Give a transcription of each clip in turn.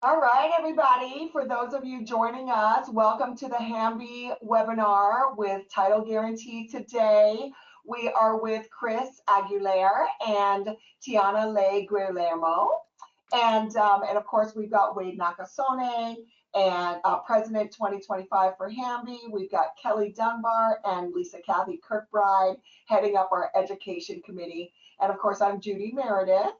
All right, everybody. For those of you joining us, welcome to the Hamby webinar with Title Guarantee. Today, we are with Chris Aguilera and Tiana Le Guillermo. And of course, we've got Wade Nakasone and President 2025 for Hamby. We've got Kelly Dunbar and Lisa Kathy Kirkbride heading up our education committee. And of course, I'm Judy Meredith.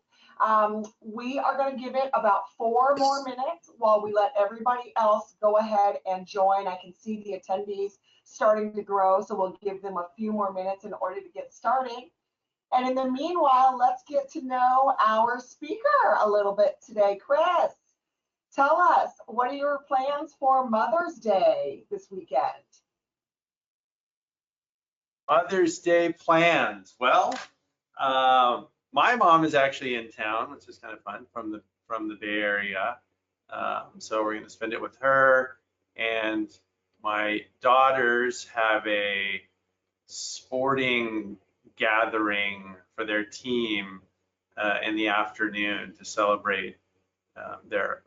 We are going to give it about 4 more minutes while we let everybody else go ahead and join. I can see the attendees starting to grow, so we'll give them a few more minutes in order to get started. And in the meanwhile, let's get to know our speaker a little bit today. Chris, tell us, what are your plans for Mother's Day this weekend? Mother's Day plans. Well, my mom is actually in town, which is kind of fun, from the Bay Area. So we're going to spend it with her, and my daughters have a sporting gathering for their team in the afternoon to celebrate their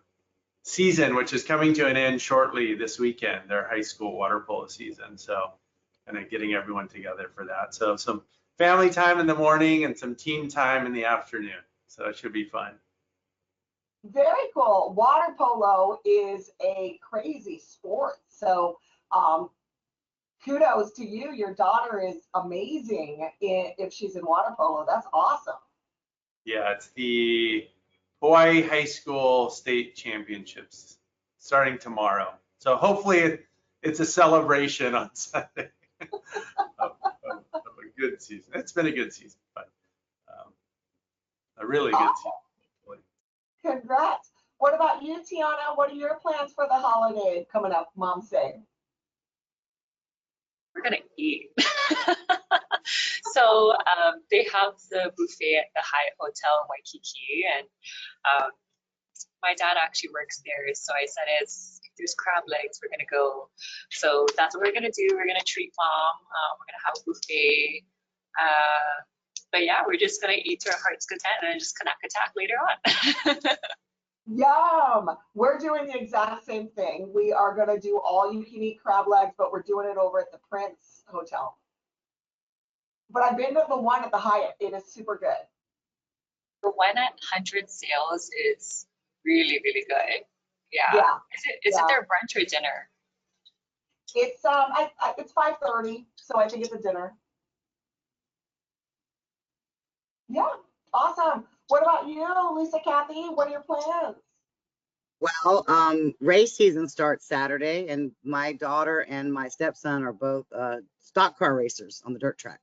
season, which is coming to an end shortly this weekend, their high school water polo season. So kind of getting everyone together for that. So some family time in the morning and some team time in the afternoon. So it should be fun. Very cool. Water polo is a crazy sport. So kudos to you. Your daughter is amazing if she's in water polo. That's awesome. Yeah, it's the Hawaii High School State Championships starting tomorrow. So hopefully it's a celebration on Sunday. of a good season. It's been a good season, but a really good season. Congrats. What about you, Tiana? What are your plans for the holiday coming up, Mom's Day? We're gonna eat. So they have the buffet at the Hyatt Hotel in Waikiki, and my dad actually works there, so I said, there's crab legs, we're gonna go. So that's what we're gonna do. We're gonna treat Mom. We're gonna have a buffet. But yeah, we're just gonna eat to our heart's content and just connect attack later on. Yum! We're doing the exact same thing. We are gonna do all you can eat crab legs, but we're doing it over at the Prince Hotel. But I've been to the one at the Hyatt. It is super good. The one at 100 Sales is really, really good. Yeah. Is it their brunch or dinner? It's it's 5:30, so I think it's a dinner. Yeah, awesome. What about you, Lisa Kathy? What are your plans? Well, race season starts Saturday, and my daughter and my stepson are both stock car racers on the dirt track.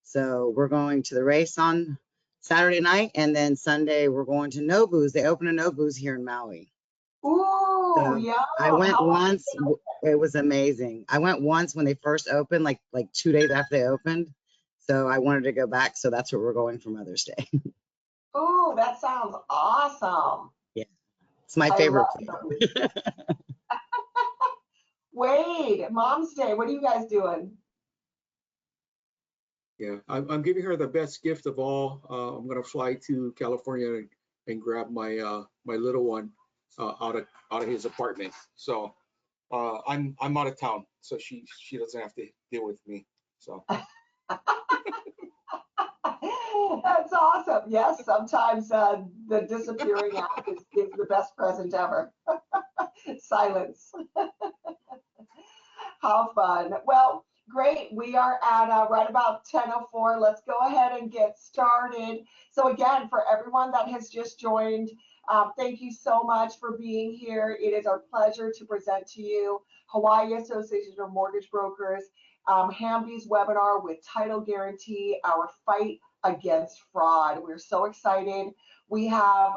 So we're going to the race on Saturday night, and then Sunday we're going to Nobu's. They open a Nobu's here in Maui. Ooh, so yeah. I went once. It was amazing. I went once when they first opened, like 2 days after they opened. So I wanted to go back. So that's where we're going for Mother's Day. Ooh, that sounds awesome. Yeah, it's my favorite. Wade, Mom's Day, what are you guys doing? Yeah, I'm giving her the best gift of all. I'm gonna fly to California and grab my my little one out of his apartment. So I'm out of town, so she doesn't have to deal with me. So. That's awesome. Yes, sometimes the disappearing act is the best present ever. Silence. How fun. Well, great. We are at right about 10:04. Let's go ahead and get started. So again, for everyone that has just joined, thank you so much for being here. It is our pleasure to present to you Hawaii Association of Mortgage Brokers, Hamby's webinar with Title Guarantee, our fight against fraud. We're so excited. We have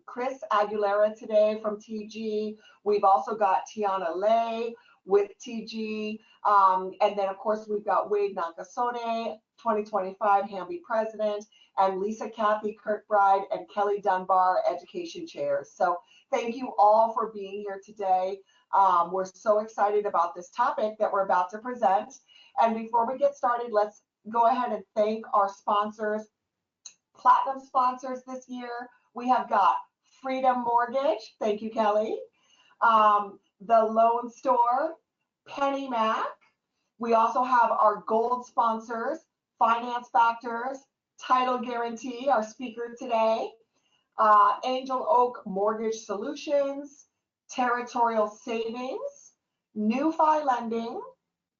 Chris Aguilera today from TG. We've also got Tiana Le with TG. And then, of course, we've got Wade Nakasone, 2025 Hamby President, and Lisa Kathy Kirkbride and Kelly Dunbar, Education Chairs. So thank you all for being here today. We're so excited about this topic that we're about to present. And before we get started, let's go ahead and thank our sponsors, platinum sponsors this year. We have got Freedom Mortgage, thank you, Kelly. The Loan Store, Penny Mac. We also have our gold sponsors, Finance Factors, Title Guarantee, our speaker today, Angel Oak Mortgage Solutions, Territorial Savings, NewFi Lending,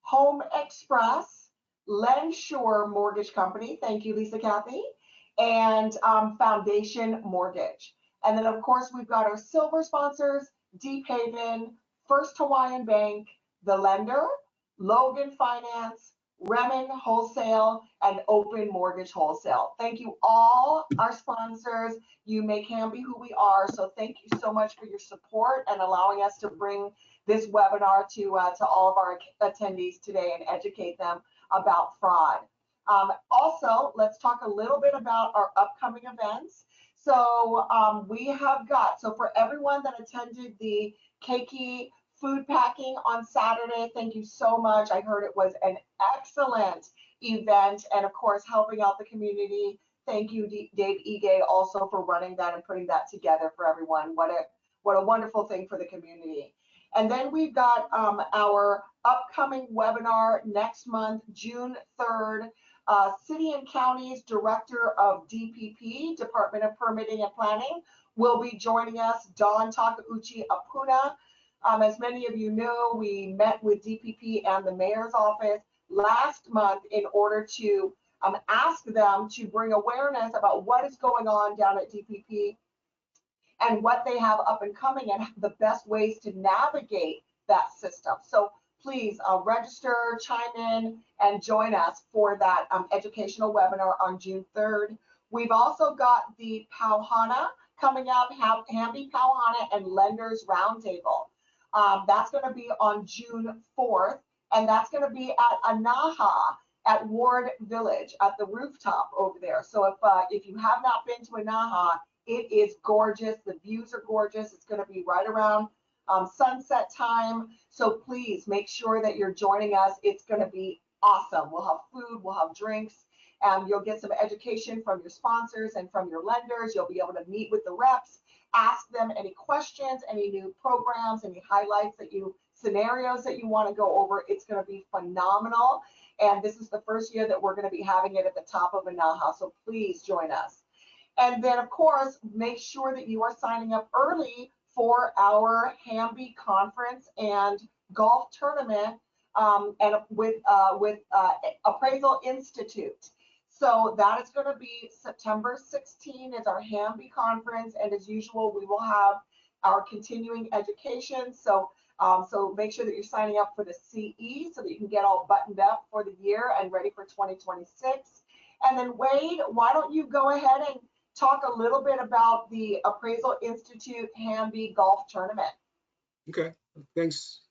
Home Express, Lenshore Mortgage Company, thank you, Lisa Kathy, and Foundation Mortgage. And then, of course, we've got our silver sponsors, Deep Haven, First Hawaiian Bank, The Lender, Logan Finance, Remen Wholesale, and Open Mortgage Wholesale. Thank you all, our sponsors. You make Hamby who we are. So thank you so much for your support and allowing us to bring this webinar to all of our attendees today and educate them about fraud. Also, let's talk a little bit about our upcoming events. So we have got, so for everyone that attended the Keiki food packing on Saturday, thank you so much. I heard it was an excellent event and of course helping out the community. Thank you, Dave Ige, also for running that and putting that together for everyone. What a wonderful thing for the community. And then we've got our upcoming webinar next month, June 3rd. City and County's Director of DPP, Department of Permitting and Planning, will be joining us, Dawn Takauchi Apuna. As many of you know, we met with DPP and the mayor's office last month in order to ask them to bring awareness about what is going on down at DPP and what they have up and coming and the best ways to navigate that system. So please register, chime in, and join us for that educational webinar on June 3rd. We've also got the Pauhana coming up, Hamby Pauhana and Lenders Roundtable. That's going to be on June 4th, and that's going to be at Anaha at Ward Village at the rooftop over there. So if you have not been to Anaha, it is gorgeous. The views are gorgeous. It's going to be right around sunset time. So please make sure that you're joining us. It's going to be awesome. We'll have food, we'll have drinks, and you'll get some education from your sponsors and from your lenders. You'll be able to meet with the reps, ask them any questions, any new programs, any highlights scenarios that you want to go over. It's going to be phenomenal. And this is the first year that we're going to be having it at the top of Anaha. So please join us. And then, of course, make sure that you are signing up early for our Hamby conference and golf tournament and with Appraisal Institute. So that is going to be September 16 is our Hamby conference, and as usual, we will have our continuing education. So so make sure that you're signing up for the CE so that you can get all buttoned up for the year and ready for 2026. And then Wade, why don't you go ahead and talk a little bit about the Appraisal Institute Hamby Golf Tournament. Okay, thanks.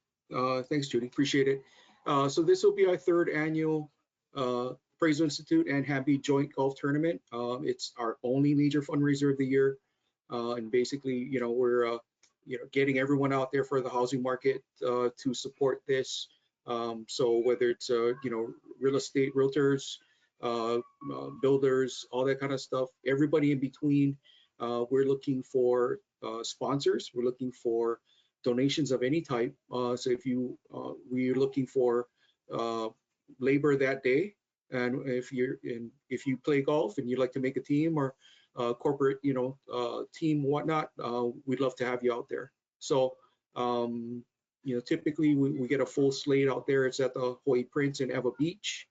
Thanks, Judy. Appreciate it. So this will be our third annual Appraisal Institute and Hamby Joint Golf Tournament. It's our only major fundraiser of the year, and basically, we're getting everyone out there for the housing market to support this. So whether it's real estate realtors, builders, all that kind of stuff, everybody in between. We're looking for sponsors. We're looking for donations of any type. So if we're looking for labor that day, and if you play golf and you'd like to make a team or corporate, team, whatnot, we'd love to have you out there. So typically we get a full slate out there. It's at the Hawaii Prince in Eva Beach.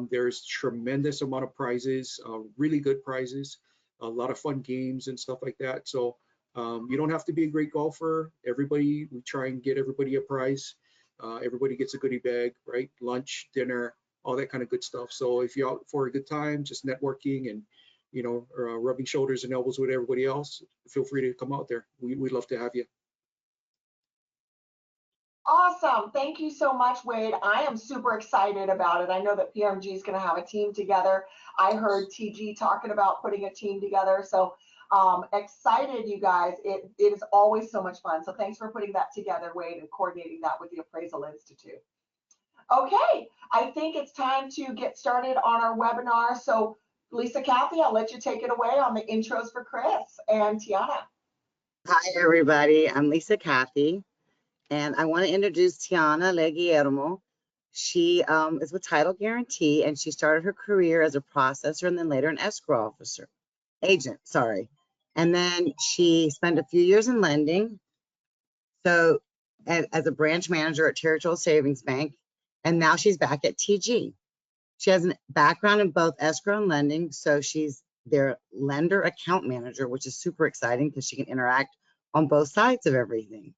There's tremendous amount of prizes, really good prizes, a lot of fun games and stuff like that. So you don't have to be a great golfer. We try and get everybody a prize. Everybody gets a goodie bag, right? Lunch, dinner, all that kind of good stuff. So if you're out for a good time, just networking and, rubbing shoulders and elbows with everybody else, feel free to come out there. We'd love to have you. Awesome. Thank you so much, Wade. I am super excited about it. I know that PMG is going to have a team together. I heard TG talking about putting a team together. So excited, you guys. It is always so much fun. So thanks for putting that together, Wade, and coordinating that with the Appraisal Institute. Okay, I think it's time to get started on our webinar. So Lisa Kathy, I'll let you take it away on the intros for Chris and Tiana. Hi, everybody. I'm Lisa Cathy, and I want to introduce Tiana Leguillermo. She is with Title Guarantee, and she started her career as a processor and then later an escrow officer, agent, sorry. And then she spent a few years in lending, so as a branch manager at Territorial Savings Bank, and now she's back at TG. She has a background in both escrow and lending, so she's their lender account manager, which is super exciting because she can interact on both sides of everything.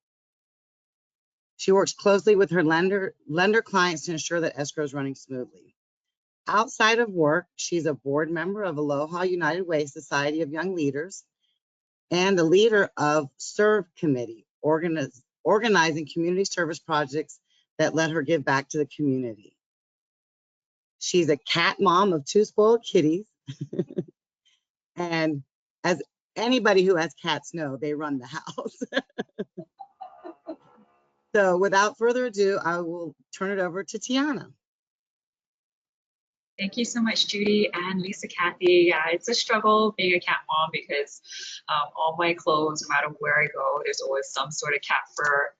She works closely with her lender clients to ensure that escrow is running smoothly. Outside of work, she's a board member of Aloha United Way Society of Young Leaders and the leader of Serve Committee, organizing community service projects that let her give back to the community. She's a cat mom of 2 spoiled kitties. And as anybody who has cats know, they run the house. So without further ado, I will turn it over to Tiana. Thank you so much, Judy and Lisa Cathy. Yeah, it's a struggle being a cat mom because all my clothes, no matter where I go, there's always some sort of cat fur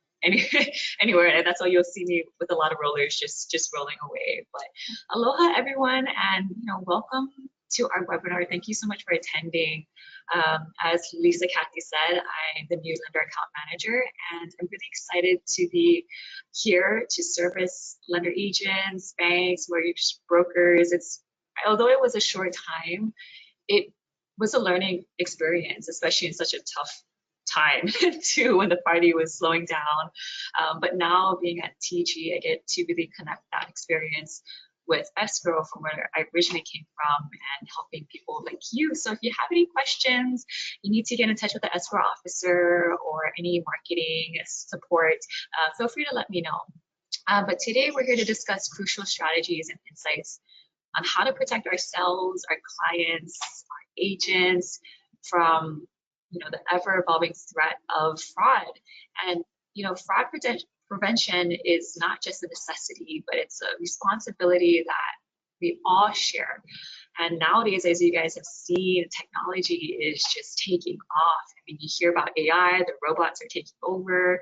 anywhere, and that's why you'll see me with a lot of rollers just rolling away. But aloha, everyone, and welcome to our webinar. Thank you so much for attending. As Lisa Cathy said, I'm the new lender account manager, and I'm really excited to be here to service lender agents, banks, mortgage brokers. Although it was a short time, it was a learning experience, especially in such a tough time too, when the party was slowing down. But now being at TG, I get to really connect that experience with escrow from where I originally came from and helping people like you. So if you have any questions, you need to get in touch with the escrow officer or any marketing support, feel free to let me know. But today we're here to discuss crucial strategies and insights on how to protect ourselves, our clients, our agents from the ever-evolving threat of fraud. And fraud prevention is not just a necessity, but it's a responsibility that we all share. And nowadays, as you guys have seen, technology is just taking off. I mean, you hear about AI, the robots are taking over.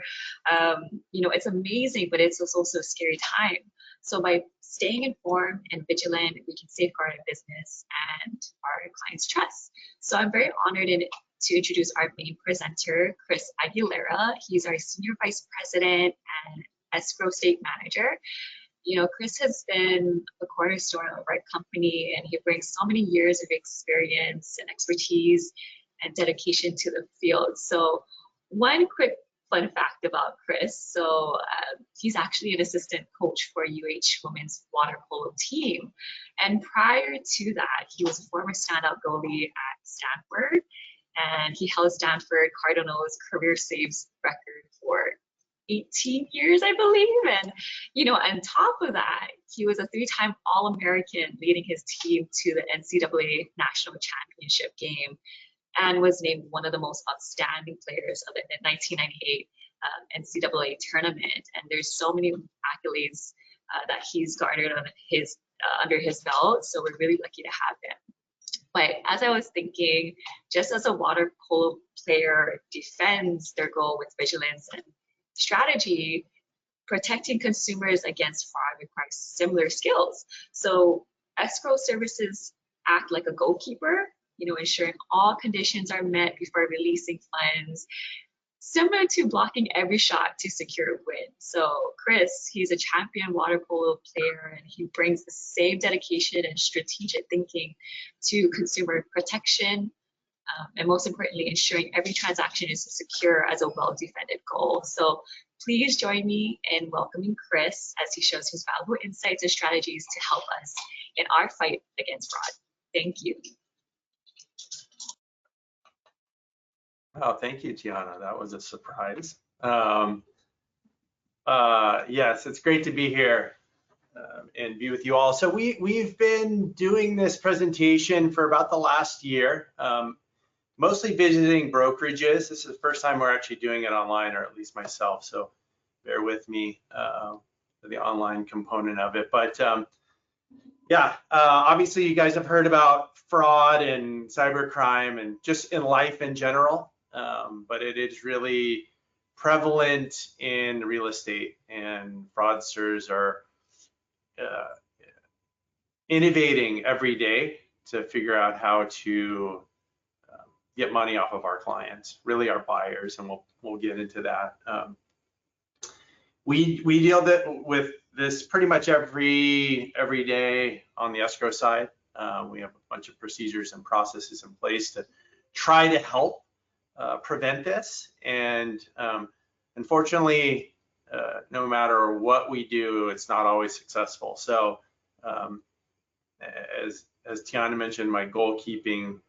It's amazing, but it's also a scary time. So by staying informed and vigilant, we can safeguard our business and our clients' trust. So I'm very honored to introduce our main presenter, Chris Aguilera. He's our Senior Vice President and Escrow State Manager. Chris has been a cornerstone of our company, and he brings so many years of experience and expertise and dedication to the field. So one quick fun fact about Chris. So he's actually an assistant coach for UH Women's Water Polo team. And prior to that, he was a former standout goalie at Stanford, and he held Stanford Cardinals career saves record for 18 years, I believe. And, on top of that, he was a 3-time All-American, leading his team to the NCAA National Championship game and was named one of the most outstanding players of the 1998 NCAA tournament. And there's so many accolades that he's garnered on under his belt. So we're really lucky to have him. But as I was thinking, just as a water polo player defends their goal with vigilance and strategy, protecting consumers against fraud requires similar skills. So escrow services act like a goalkeeper, ensuring all conditions are met before releasing funds, similar to blocking every shot to secure a win. So Chris, he's a champion water polo player, and he brings the same dedication and strategic thinking to consumer protection, and most importantly, ensuring every transaction is secure as a well-defended goal. So please join me in welcoming Chris as he shows his valuable insights and strategies to help us in our fight against fraud. Thank you. Oh, thank you, Tiana. That was a surprise. Yes, it's great to be here and be with you all. So we've been doing this presentation for about the last year, mostly visiting brokerages. This is the first time we're actually doing it online, or at least myself. So bear with me for the online component of it. But obviously you guys have heard about fraud and cybercrime and just in life in general. but it is really prevalent in real estate, and fraudsters are innovating every day to figure out how to get money off of our clients, really our buyers, and we'll get into that. We deal with this pretty much every day on the escrow side. We have a bunch of procedures and processes in place to try to help prevent this. And unfortunately, no matter what we do, it's not always successful. So as Tiana mentioned, my goalkeeping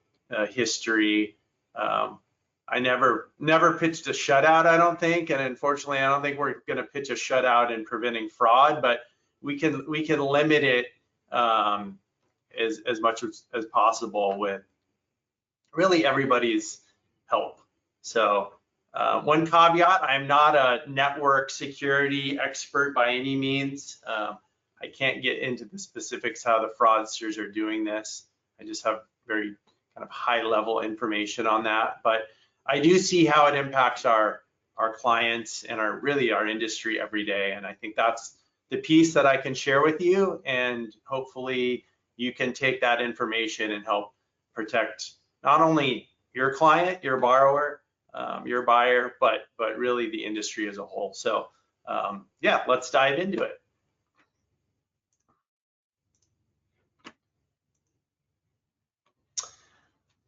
history, I never pitched a shutout, I don't think, and unfortunately, I don't think we're going to pitch a shutout in preventing fraud, but we can limit it as much as possible with really everybody's help. So one caveat: I'm not a network security expert by any means. I can't get into the specifics how the fraudsters are doing this. I just have very kind of high level information on that, but I do see how it impacts our clients and our industry every day. And I think that's the piece that I can share with you, and hopefully you can take that information and help protect not only your client, your borrower, your buyer, but really the industry as a whole. So yeah, let's dive into it.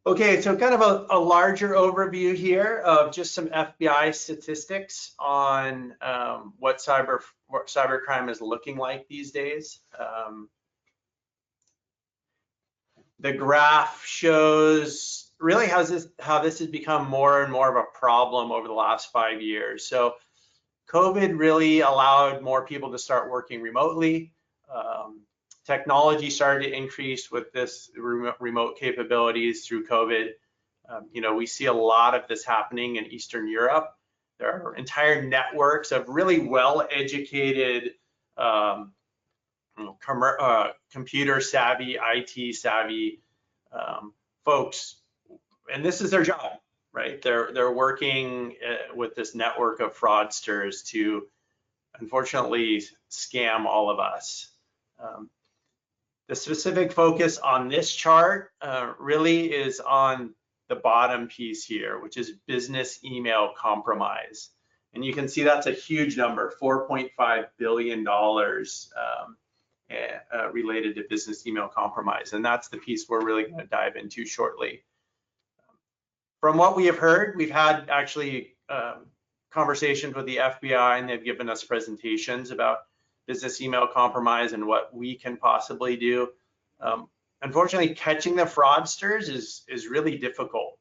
Okay, so kind of a larger overview here of just some FBI statistics on what cybercrime is looking like these days. The graph shows really how this has become more and more of a problem over the last 5 years. So COVID really allowed more people to start working remotely. Technology started to increase with this remote capabilities through COVID. We see a lot of this happening in Eastern Europe. There are entire networks of really well-educated, computer savvy, IT savvy folks, and this is their job, right? They're working with this network of fraudsters to, unfortunately, scam all of us. The specific focus on this chart really is on the bottom piece here, which is business email compromise. And you can see that's a huge number, $4.5 billion related to business email compromise. And that's the piece we're really going to dive into shortly. From what we have heard, we've had actually conversations with the FBI, and they've given us presentations about business email compromise and what we can possibly do. Unfortunately, catching the fraudsters is really difficult.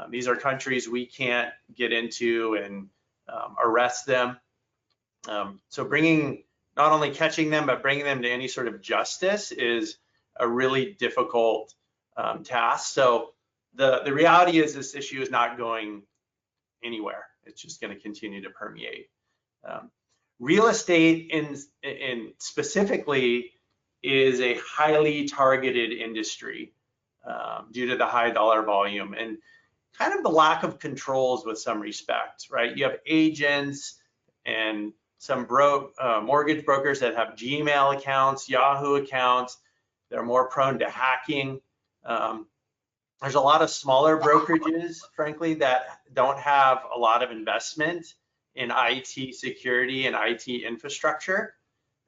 These are countries we can't get into and arrest them. So not only catching them, but bringing them to any sort of justice is a really difficult task. So the reality is this issue is not going anywhere. It's just going to continue to permeate. Real estate in specifically is a highly targeted industry due to the high dollar volume and kind of the lack of controls with some respect, right? You have agents and some mortgage brokers that have Gmail accounts, Yahoo accounts. They're more prone to hacking. There's a lot of smaller brokerages, frankly, that don't have a lot of investment in IT security and IT infrastructure.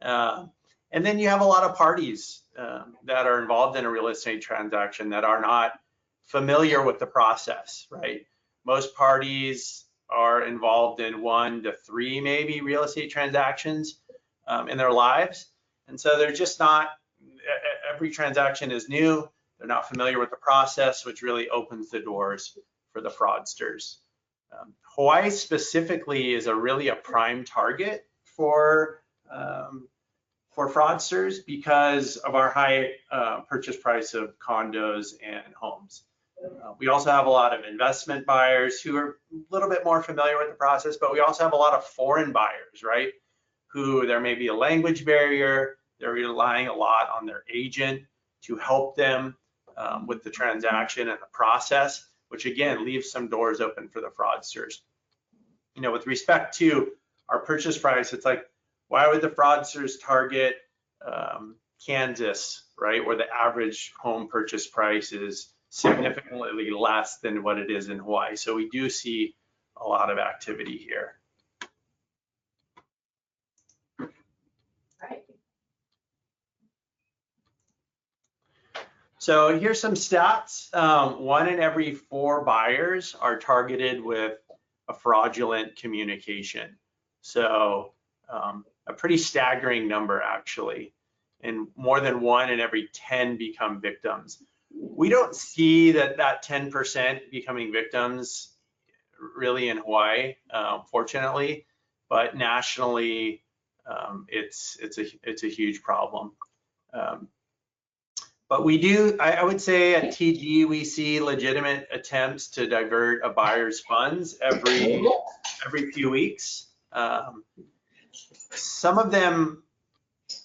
And then you have a lot of parties that are involved in a real estate transaction that are not familiar with the process, right? Most parties are involved in 1 to 3 maybe real estate transactions in their lives. And so they're just not, every transaction is new. They're not familiar with the process, which really opens the doors for the fraudsters. Hawaii specifically is really a prime target for fraudsters because of our high purchase price of condos and homes. We also have a lot of investment buyers who are a little bit more familiar with the process, but we also have a lot of foreign buyers, right? Who there may be a language barrier, they're relying a lot on their agent to help them with the transaction and the process, which again leaves some doors open for the fraudsters. You know, with respect to our purchase price, it's like, why would the fraudsters target Kansas, right, where the average home purchase price is significantly less than what it is in Hawaii? So we do see a lot of activity here. Right. So here's some stats. 1 in every 4 buyers are targeted with a fraudulent communication. So a pretty staggering number, actually. And more than 1 in every 10 become victims. We don't see that 10% becoming victims really in Hawaii, fortunately, but nationally, it's a huge problem. But we do, I would say at TG, we see legitimate attempts to divert a buyer's funds every few weeks. Some of them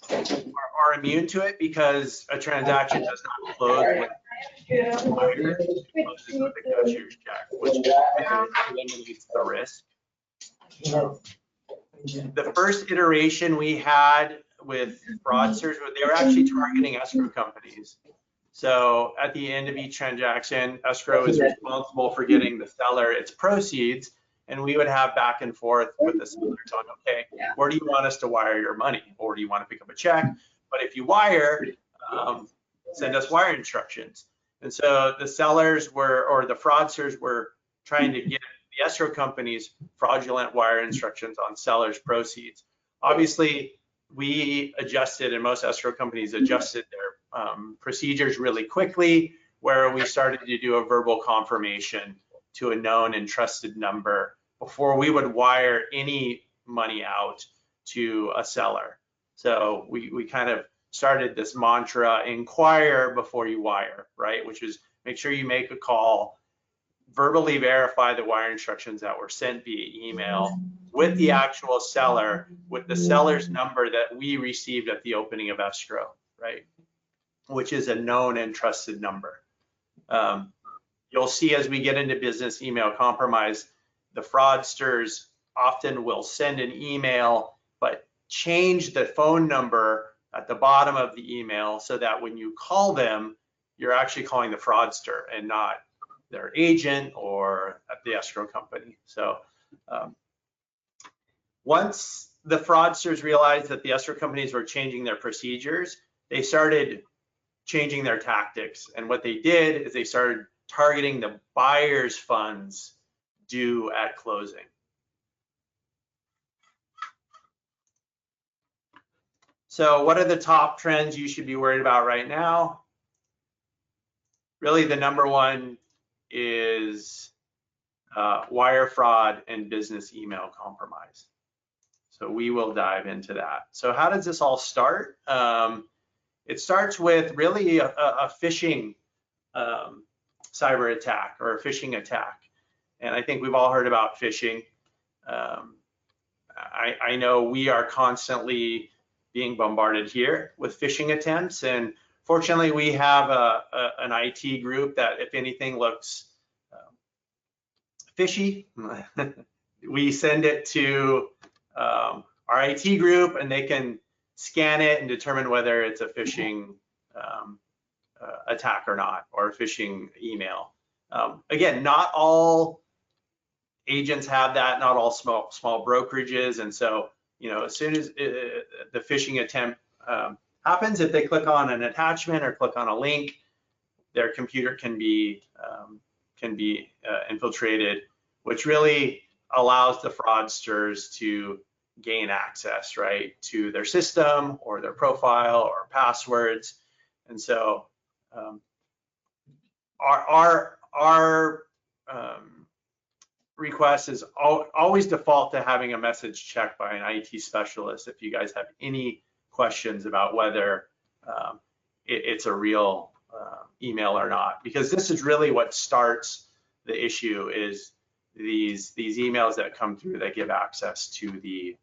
are immune to it because a transaction does not close with the buyer, it closes with the cashier's check, which eliminates the risk. The first iteration we had with fraudsters, they were actually targeting escrow companies. So at the end of each transaction, escrow is responsible for getting the seller its proceeds, and we would have back and forth with the seller on, okay, where do you want us to wire your money? Or do you want to pick up a check? But if you wire, send us wire instructions. And so the sellers were, or the fraudsters were trying to get the escrow companies fraudulent wire instructions on sellers' proceeds. Obviously, we adjusted, and most escrow companies adjusted their procedures really quickly, where we started to do a verbal confirmation to a known and trusted number before we would wire any money out to a seller. So we kind of started this mantra, inquire before you wire, right? Which is make sure you make a call, verbally verify the wire instructions that were sent via email with the actual seller, with the seller's number that we received at the opening of escrow, right? Which is a known and trusted number. You'll see as we get into business email compromise, the fraudsters often will send an email, but change the phone number at the bottom of the email so that when you call them, you're actually calling the fraudster and not their agent or at the escrow company. So once the fraudsters realized that the escrow companies were changing their procedures, they started changing their tactics. And what they did is they started targeting the buyer's funds due at closing. So what are the top trends you should be worried about right now? Really, the number one is wire fraud and business email compromise. So we will dive into that. So how does this all start? It starts with really a phishing cyber attack or a phishing attack. And I think we've all heard about phishing. I know we are constantly being bombarded here with phishing attempts. And fortunately, we have an IT group that, if anything looks fishy, we send it to our IT group, and they can scan it and determine whether it's a phishing attack or not, or a phishing email. Again, not all agents have that, not all small brokerages, and so as soon as the phishing attempt happens, if they click on an attachment or click on a link, their computer can be infiltrated, which really allows the fraudsters to gain access, right, to their system or their profile or passwords. And so our request is always default to having a message checked by an IT specialist if you guys have any questions about whether it's a real email or not, because this is really what starts the issue, is these emails that come through that give access to the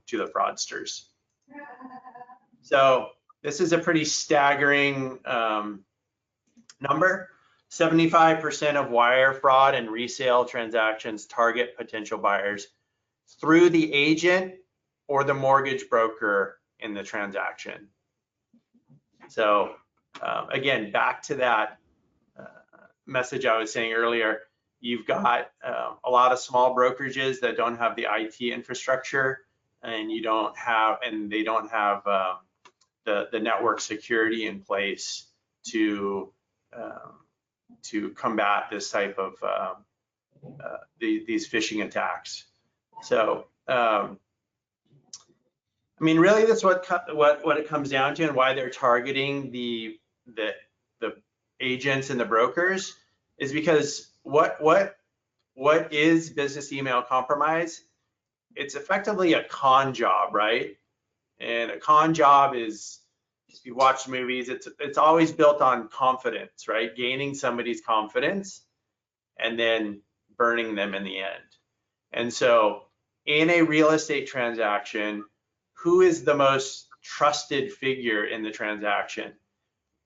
fraudsters. So this is a pretty staggering number. 75% of wire fraud and resale transactions target potential buyers through the agent or the mortgage broker in the transaction. So again, back to that message I was saying earlier, you've got a lot of small brokerages that don't have the IT infrastructure, and they don't have the network security in place to combat this type of these phishing attacks. So I mean, really, that's what it comes down to, and why they're targeting the agents and the brokers is because what is business email compromise? It's effectively a con job, right? And a con job is, if you watch movies, it's always built on confidence, right? Gaining somebody's confidence and then burning them in the end. And so in a real estate transaction, who is the most trusted figure in the transaction?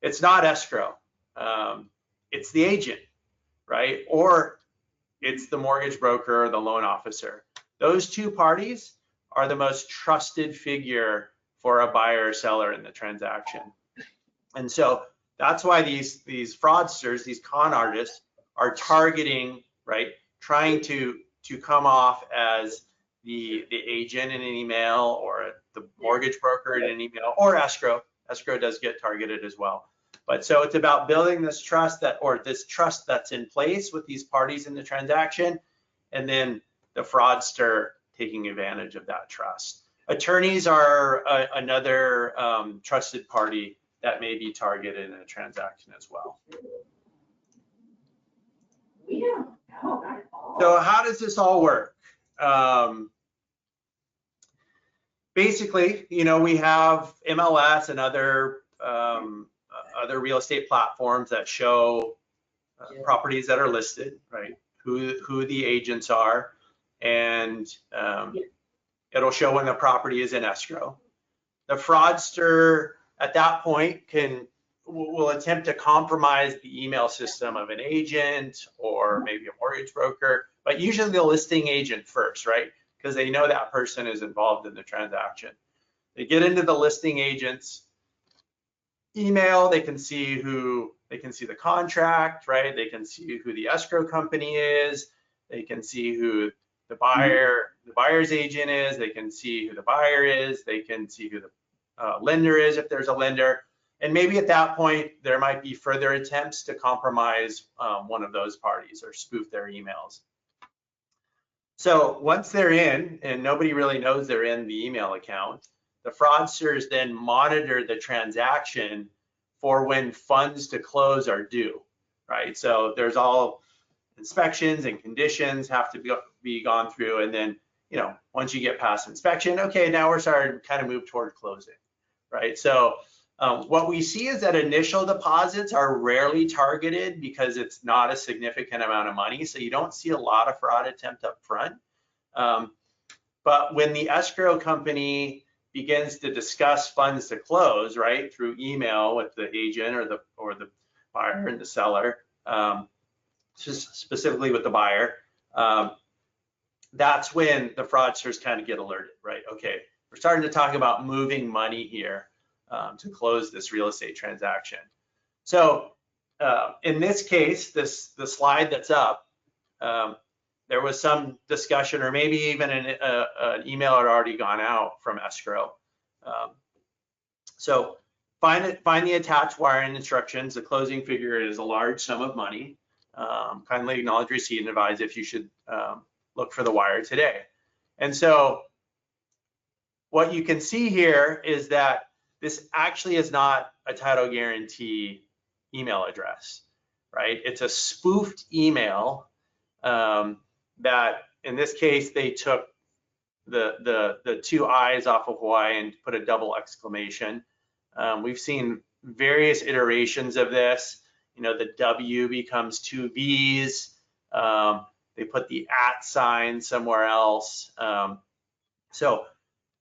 It's not escrow. It's the agent, right? Or it's the mortgage broker or the loan officer. Those two parties are the most trusted figure for a buyer or seller in the transaction. And so that's why these fraudsters, these con artists, are targeting, right, trying to come off as the agent in an email, or the mortgage broker in an email, or escrow. Escrow does get targeted as well. But so it's about building this trust that's in place with these parties in the transaction, and then the fraudster taking advantage of that trust. Attorneys are another trusted party that may be targeted in a transaction as well. So how does this all work? Basically, we have MLS and other real estate platforms that show properties that are listed, right? Who the agents are, and it'll show when the property is in escrow. The fraudster at that point will attempt to compromise the email system of an agent or maybe a mortgage broker, but usually the listing agent first, right? Because they know that person is involved in the transaction. They get into the listing agent's email, they can see the contract, right? They can see who the escrow company is, they can see who the buyer's agent is, they can see who the buyer is, they can see who the lender is if there's a lender. And maybe at that point, there might be further attempts to compromise one of those parties or spoof their emails. So once they're in, and nobody really knows they're in the email account, the fraudsters then monitor the transaction for when funds to close are due, right? So there's all inspections and conditions have to be gone through, and then, once you get past inspection, okay, now we're starting to kind of move toward closing, right? So what we see is that initial deposits are rarely targeted because it's not a significant amount of money, so you don't see a lot of fraud attempt up front. But when the escrow company begins to discuss funds to close, right, through email with the agent or the buyer and the seller, just specifically with the buyer, that's when the fraudsters kind of get alerted, right? Okay, we're starting to talk about moving money here to close this real estate transaction. So in this case, the slide that's up, there was some discussion, or maybe even an email had already gone out from escrow. So find the attached wiring instructions. The closing figure is a large sum of money. Kindly acknowledge receipt and advise if you should look for the wire today. And so what you can see here is that this actually is not a title guarantee email address, right? It's a spoofed email that, in this case, they took the two I's off of Hawaii and put a double exclamation. We've seen various iterations of this. The W becomes two V's. They put the @ sign somewhere else. So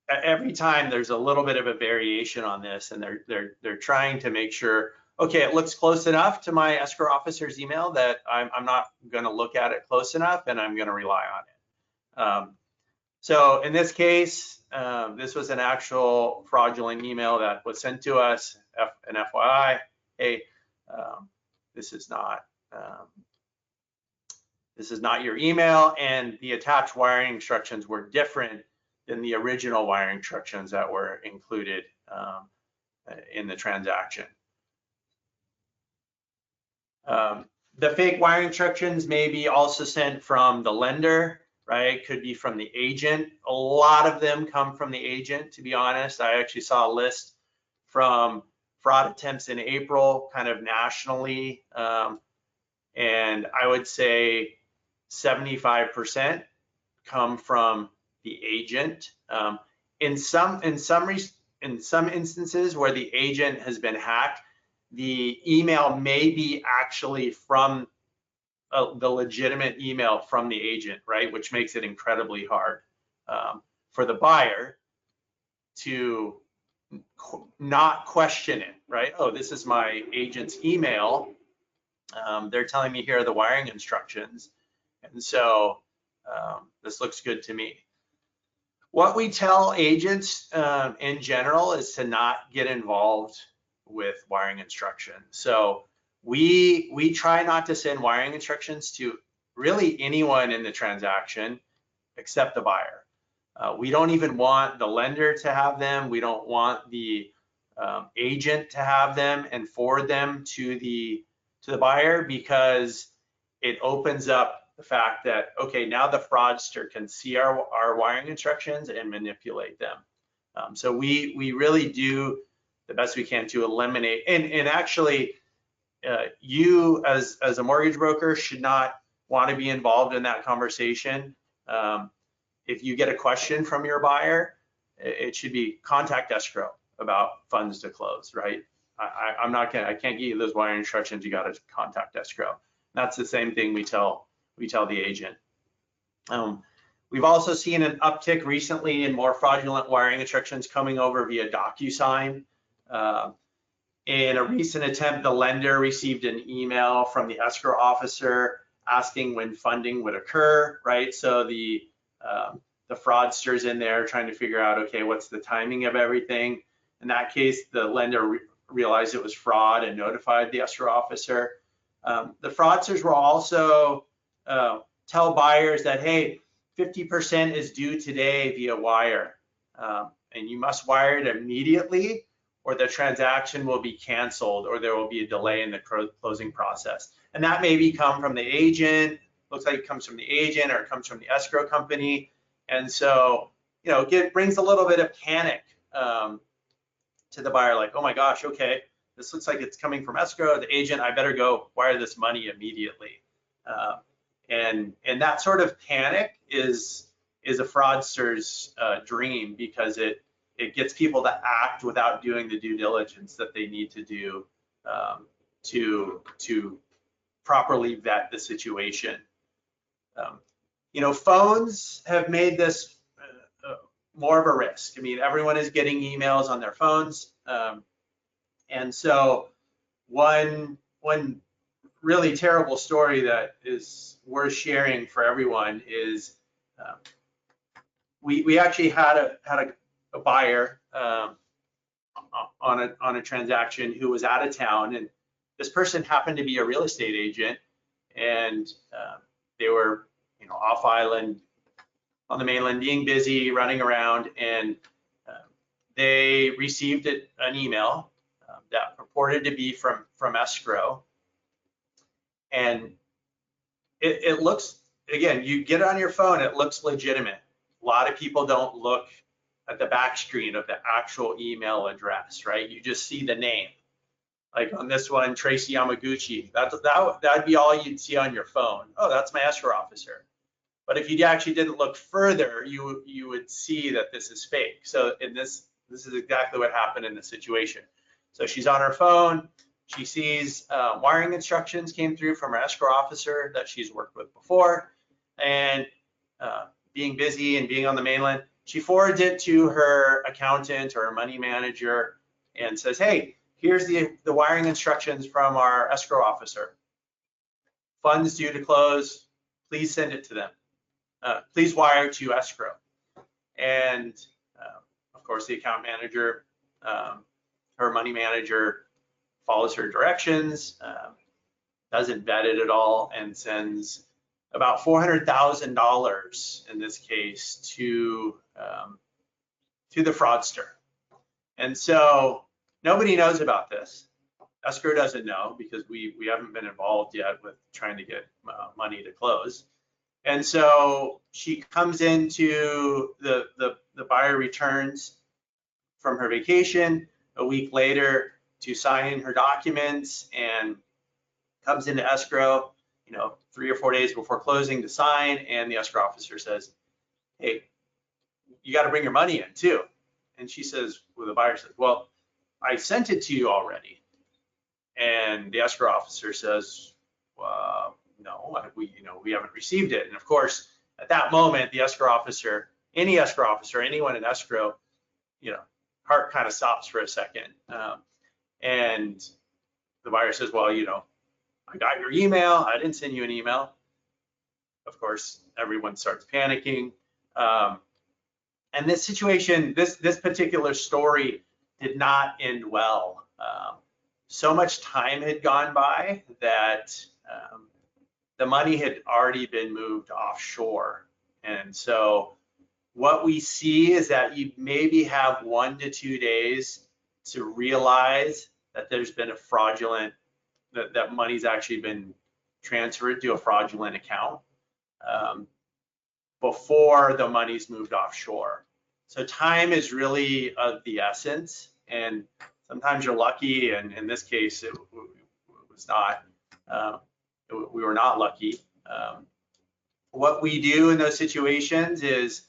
every time there's a little bit of a variation on this, and they're trying to make sure okay, it looks close enough to my escrow officer's email that I'm not going to look at it close enough, and I'm going to rely on it. So in this case, this was an actual fraudulent email that was sent to us, an FYI, hey, this is not your email, and the attached wiring instructions were different than the original wiring instructions that were included in the transaction. The fake wiring instructions may be also sent from the lender, right? Could be from the agent. A lot of them come from the agent, to be honest. I actually saw a list from fraud attempts in April, kind of nationally, and I would say 75% come from the agent. In some instances where the agent has been hacked, the email may be actually from the legitimate email from the agent, right? Which makes it incredibly hard for the buyer to not question it, right? Oh, this is my agent's email. They're telling me here are the wiring instructions. And so this looks good to me. What we tell agents in general is to not get involved with wiring instructions. So we try not to send wiring instructions to really anyone in the transaction except the buyer. We don't even want the lender to have them. We don't want the agent to have them and forward them to the buyer, because it opens up the fact that, okay, now the fraudster can see our wiring instructions and manipulate them. So we really do the best we can to eliminate, and actually you as a mortgage broker should not want to be involved in that conversation. If you get a question from your buyer, it should be contact escrow about funds to close, right? I can't give you those wiring instructions. You got to contact escrow. That's the same thing we tell the agent. We've also seen an uptick recently in more fraudulent wiring instructions coming over via DocuSign. In a recent attempt, the lender received an email from the escrow officer asking when funding would occur, right? So the fraudster's in there trying to figure out, okay, what's the timing of everything? In that case, the lender realized it was fraud and notified the escrow officer. The fraudsters will also tell buyers that, hey, 50% is due today via wire, and you must wire it immediately, or the transaction will be canceled, or there will be a delay in the closing process. And that may come from the agent. Looks like it comes from the agent, or it comes from the escrow company. And so, it brings a little bit of panic to the buyer, like, oh my gosh, okay, this looks like it's coming from escrow, the agent, I better go wire this money immediately. And that sort of panic is a fraudster's dream, because it gets people to act without doing the due diligence that they need to do to properly vet the situation. Phones have made this more of a risk. I mean, everyone is getting emails on their phones. And so one really terrible story that is worth sharing for everyone is we actually had a buyer on a transaction who was out of town, and this person happened to be a real estate agent, and they were off island on the mainland, being busy, running around, and they received an email that purported to be from escrow. And it looks, again, you get it on your phone, it looks legitimate. A lot of people don't look at the back screen of the actual email address, right? You just see the name. Like on this one, Tracy Yamaguchi, that'd be all you'd see on your phone. Oh, that's my escrow officer. But if you actually didn't look further, you would see that this is fake. So in this is exactly what happened in this situation. So she's on her phone, she sees wiring instructions came through from her escrow officer that she's worked with before, and being busy and being on the mainland, she forwards it to her accountant or her money manager and says, hey, here's the wiring instructions from our escrow officer. Funds due to close, please send it to them. Please wire to escrow. And of course, the account manager, her money manager, follows her directions, doesn't vet it at all, and sends about $400,000 in this case to the fraudster. And so nobody knows about this. Escrow doesn't know because we haven't been involved yet with trying to get money to close. And so she comes into the buyer returns from her vacation a week later to sign her documents and comes into escrow, 3 or 4 days before closing to sign. And the escrow officer says, hey, you got to bring your money in too. And she says, well, the buyer says, well, I sent it to you already. And the escrow officer says, no, we haven't received it. And of course, at that moment, the escrow officer, anyone in escrow, heart kind of stops for a second. And the buyer says, well, I got your email. I didn't send you an email. Of course, everyone starts panicking. And this situation, this particular story did not end well. So much time had gone by that the money had already been moved offshore. And so what we see is that you maybe have 1 to 2 days to realize that there's been a fraudulent, that money's actually been transferred to a fraudulent account before the money's moved offshore. So time is really of the essence, and sometimes you're lucky, and in this case, it was not. We were not lucky. What we do in those situations is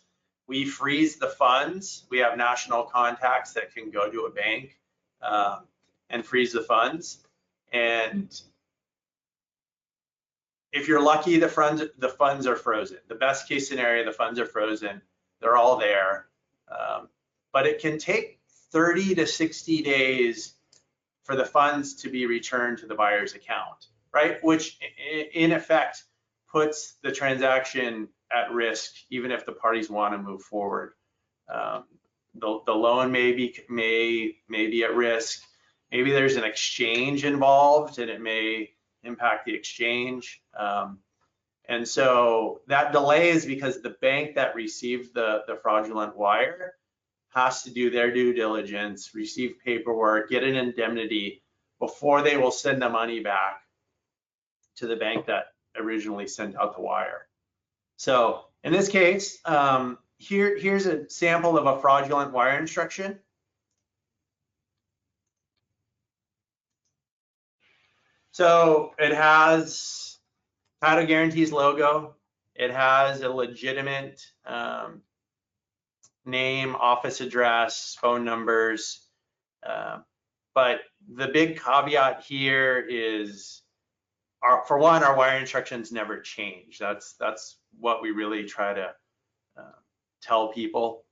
we freeze the funds. We have national contacts that can go to a bank and freeze the funds. And if you're lucky, the funds are frozen. The best case scenario, the funds are frozen. They're all there. But it can take 30 to 60 days for the funds to be returned to the buyer's account, right? Which in effect puts the transaction at risk, even if the parties want to move forward. The loan may be at risk. Maybe there's an exchange involved and it may impact the exchange. And so that delay is because the bank that received the fraudulent wire has to do their due diligence, receive paperwork, get an indemnity before they will send the money back to the bank that originally sent out the wire. So in this case, here's a sample of a fraudulent wire instruction. So it has Title Guaranty's logo. It has a legitimate name, office address, phone numbers. But the big caveat here is, for one, our wire instructions never change. That's what we really try to tell people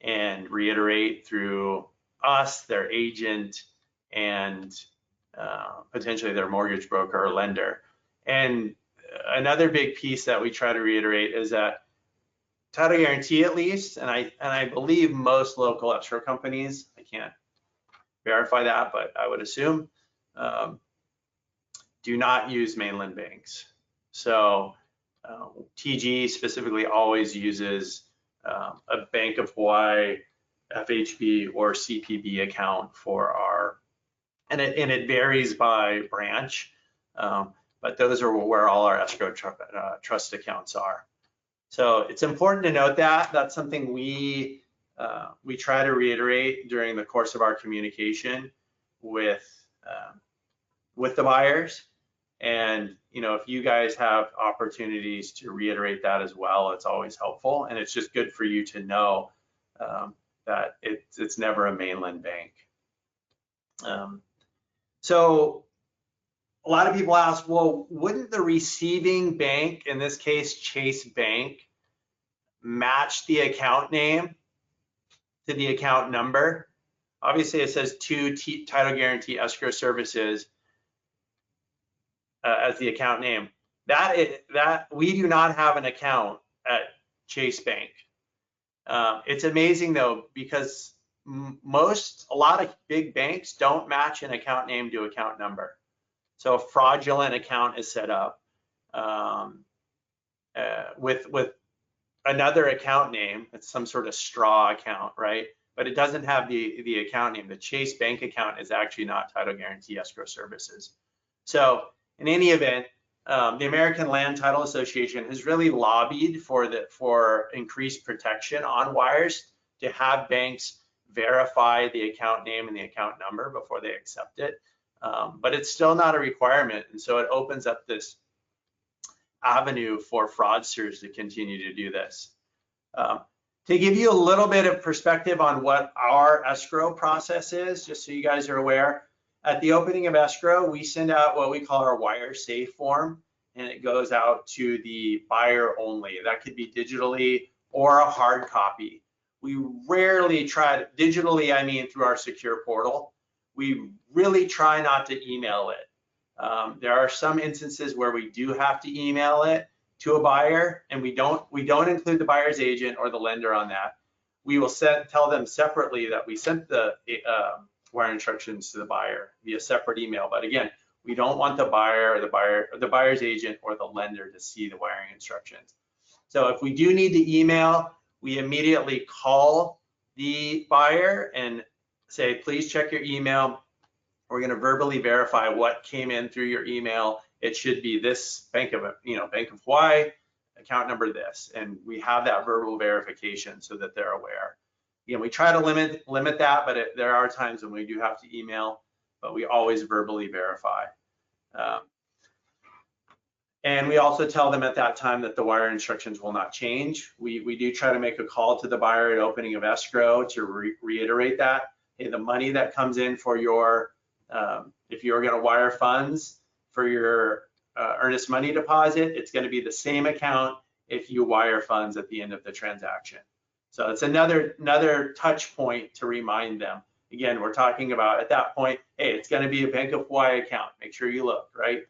and reiterate through us, their agent, and potentially their mortgage broker or lender. And another big piece that we try to reiterate is that Title Guaranty, at least, and I believe most local escrow companies, I can't verify that, but I would assume, do not use mainland banks. So TG specifically always uses a Bank of Hawaii, FHB, or CPB account for our, and it varies by branch, but those are where all our escrow trust accounts are. So it's important to note that that's something we try to reiterate during the course of our communication with the buyers. And if you guys have opportunities to reiterate that as well, it's always helpful, and it's just good for you to know that it's never a mainland bank. So a lot of people ask, well, wouldn't the receiving bank, in this case Chase Bank, match the account name to the account number? obviously it says to Title Guarantee Escrow Services as the account name. That we do not have an account at Chase Bank. It's amazing though, because a lot of big banks don't match an account name to account number. So a fraudulent account is set up with another account name. It's some sort of straw account, right? But it doesn't have the account name. The Chase Bank account is actually not Title Guarantee Escrow Services. So in any event, the American Land Title Association has really lobbied for increased protection on wires, to have banks verify the account name and the account number before they accept it. But it's still not a requirement, and so it opens up this avenue for fraudsters to continue to do this. To give you a little bit of perspective on what our escrow process is, just so you guys are aware, at the opening of escrow, we send out what we call our wire safe form, and it goes out to the buyer only. That could be digitally or a hard copy. We rarely try to, digitally, I mean through our secure portal. We really try not to email it. There are some instances where we do have to email it to a buyer, and we don't include the buyer's agent or the lender on that. We will tell them separately that we sent the wire instructions to the buyer via separate email. But again, we don't want the buyer or the buyer's agent or the lender to see the wiring instructions. So if we do need to email, we immediately call the buyer and say, please check your email. We're going to verbally verify what came in through your email. It should be this Bank of Hawaii, account number this, and we have that verbal verification so that they're aware. Again, we try to limit that, but there are times when we do have to email, but we always verbally verify. And we also tell them at that time that the wire instructions will not change. We do try to make a call to the buyer at opening of escrow to reiterate that. Hey, the money that comes in for your, if you're going to wire funds for your earnest money deposit, it's going to be the same account if you wire funds at the end of the transaction. So it's another touch point to remind them. Again, we're talking about at that point, hey, it's going to be a Bank of Hawaii account. Make sure you look, right?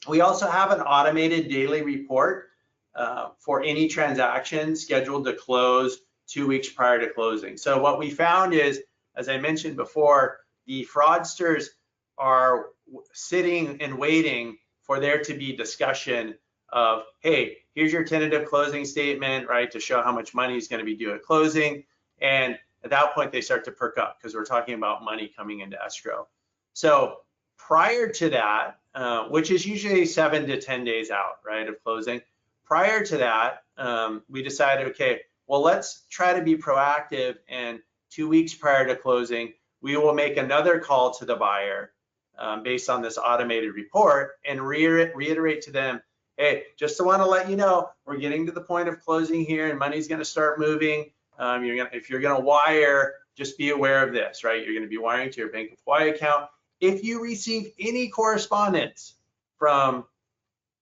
We also have an automated daily report for any transaction scheduled to close 2 weeks prior to closing. So what we found is, as I mentioned before, the fraudsters are sitting and waiting for there to be discussion of, hey, here's your tentative closing statement, right, to show how much money is going to be due at closing. And at that point, they start to perk up because we're talking about money coming into escrow. So prior to that, which is usually 7 to 10 days out, right, of closing, prior to that, we decided, okay, well, let's try to be proactive, and 2 weeks prior to closing, we will make another call to the buyer based on this automated report and reiterate to them, hey, just to want to let you know, we're getting to the point of closing here and money's going to start moving. If you're going to wire, just be aware of this, right? You're going to be wiring to your Bank of Hawaii account. If you receive any correspondence from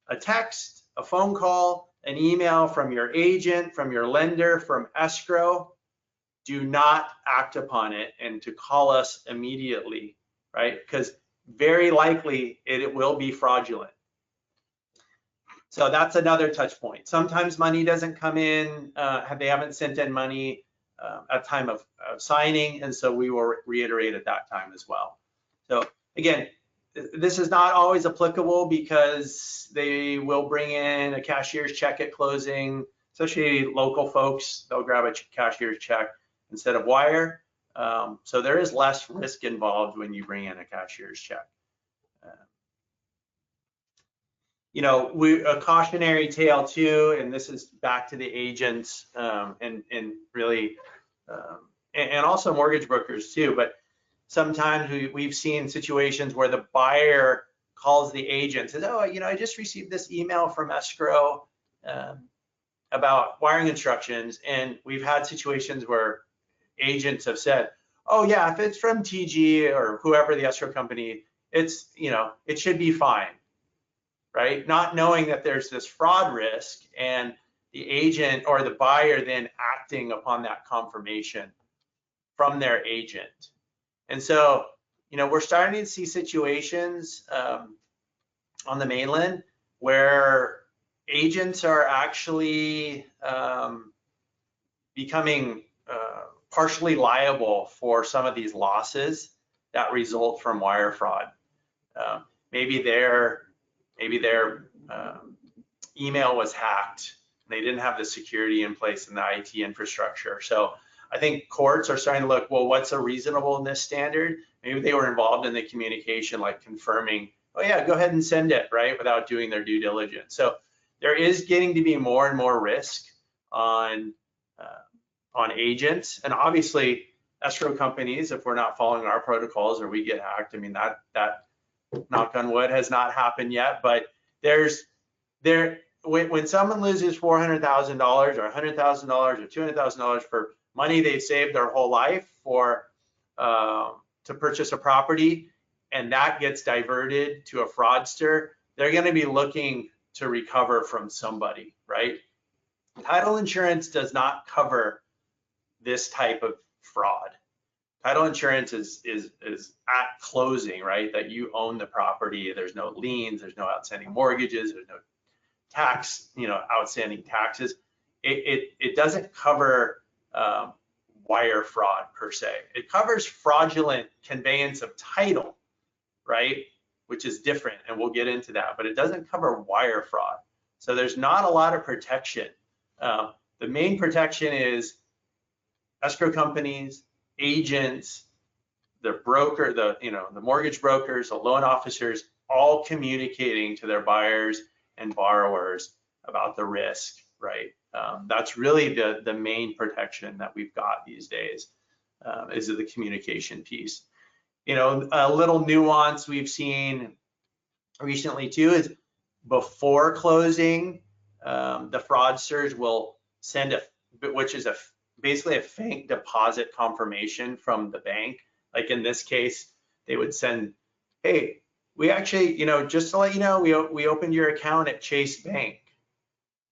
a text, a phone call, an email from your agent, from your lender, from escrow, do not act upon it and to call us immediately, right? Because very likely it will be fraudulent. So that's another touch point. Sometimes money doesn't come in, they haven't sent in money at time of signing, and so we will reiterate at that time as well. So again, this is not always applicable because they will bring in a cashier's check at closing, especially local folks, they'll grab a cashier's check instead of wire. So there is less risk involved when you bring in a cashier's check. A cautionary tale too, and this is back to the agents and really, and also mortgage brokers too, but sometimes we've seen situations where the buyer calls the agent, says, oh, I just received this email from escrow about wiring instructions, and we've had situations where agents have said, oh yeah, if it's from TG or whoever the escrow company, it's, it should be fine. Right? Not knowing that there's this fraud risk and the agent or the buyer then acting upon that confirmation from their agent. And so, we're starting to see situations on the mainland where agents are actually becoming partially liable for some of these losses that result from wire fraud. Maybe their email was hacked. They didn't have the security in place in the IT infrastructure. So I think courts are starting to look, well, what's a reasonableness standard? Maybe they were involved in the communication, like confirming, oh yeah, go ahead and send it, right, without doing their due diligence. So there is getting to be more and more risk on agents, and obviously escrow companies, if we're not following our protocols or we get hacked. I mean, that knock on wood has not happened yet, but when someone loses $400,000 or $100,000 or $200,000 for money they've saved their whole life for to purchase a property, and that gets diverted to a fraudster, they're going to be looking to recover from somebody, right? Title insurance does not cover this type of fraud. Title insurance is at closing, right? That you own the property. There's no liens, there's no outstanding mortgages, there's no tax, outstanding taxes. It doesn't cover wire fraud per se. It covers fraudulent conveyance of title, right? Which is different, and we'll get into that, but it doesn't cover wire fraud. So there's not a lot of protection. The main protection is escrow companies, agents, the broker, the mortgage brokers, the loan officers, all communicating to their buyers and borrowers about the risk, right? That's really the main protection that we've got these days, is the communication piece. A little nuance we've seen recently too is before closing, the fraudsters will send which is basically a fake deposit confirmation from the bank. Like in this case, they would send, hey, we actually, just to let you know, we opened your account at Chase Bank,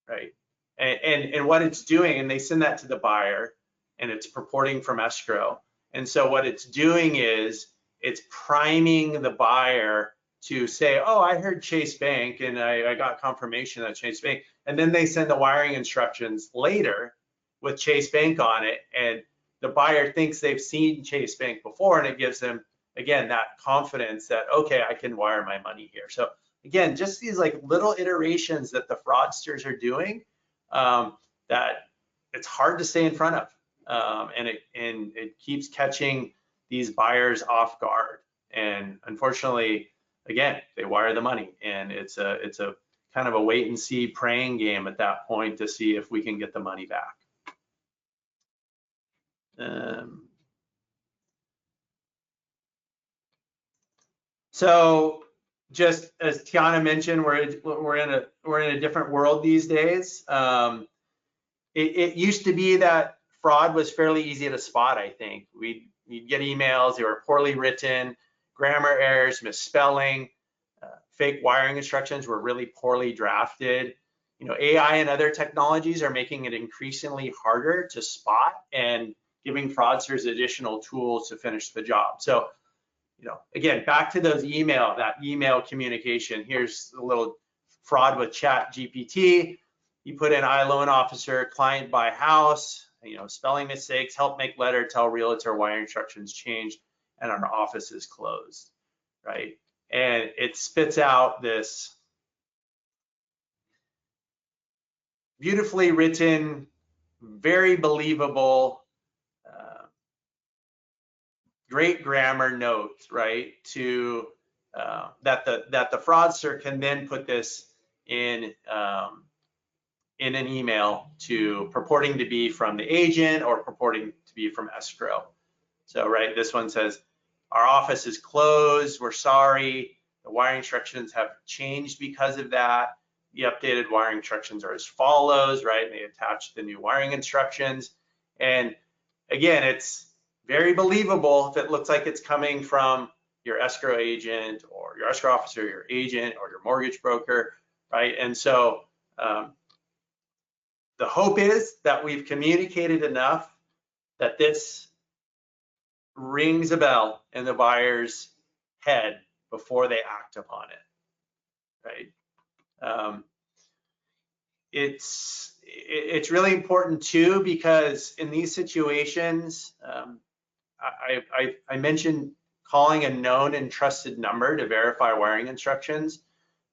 right? And what it's doing, and they send that to the buyer, and it's purporting from escrow. And so what it's doing is it's priming the buyer to say, oh, I heard Chase Bank, and I got confirmation that Chase Bank. And then they send the wiring instructions later with Chase Bank on it, and the buyer thinks they've seen Chase Bank before, and it gives them, again, that confidence that, okay, I can wire my money here. So again, just these like little iterations that the fraudsters are doing that it's hard to stay in front of, and it keeps catching these buyers off guard. And unfortunately, again, they wire the money, and it's a kind of a wait and see praying game at that point to see if we can get the money back. So just as Tiana mentioned, we're in a different world these days. It used to be that fraud was fairly easy to spot. I think we'd get emails, they were poorly written, grammar errors, misspelling, fake wiring instructions were really poorly drafted. AI and other technologies are making it increasingly harder to spot and giving fraudsters additional tools to finish the job. So, again, back to that email communication. Here's a little fraud with Chat GPT. You put in I loan officer, client buy house, spelling mistakes, help make letter, tell realtor wire instructions changed, and our office is closed, right? And it spits out this beautifully written, very believable, great grammar note, right? To that the fraudster can then put this in an email to purporting to be from the agent or purporting to be from escrow. So, right, this one says, our office is closed, we're sorry, the wiring instructions have changed because of that. The updated wiring instructions are as follows, right? And they attach the new wiring instructions. And again, it's very believable if it looks like it's coming from your escrow agent or your escrow officer, your agent or your mortgage broker, right? And so the hope is that we've communicated enough that this rings a bell in the buyer's head before they act upon it, right? It's really important too, because in these situations, I mentioned calling a known and trusted number to verify wiring instructions.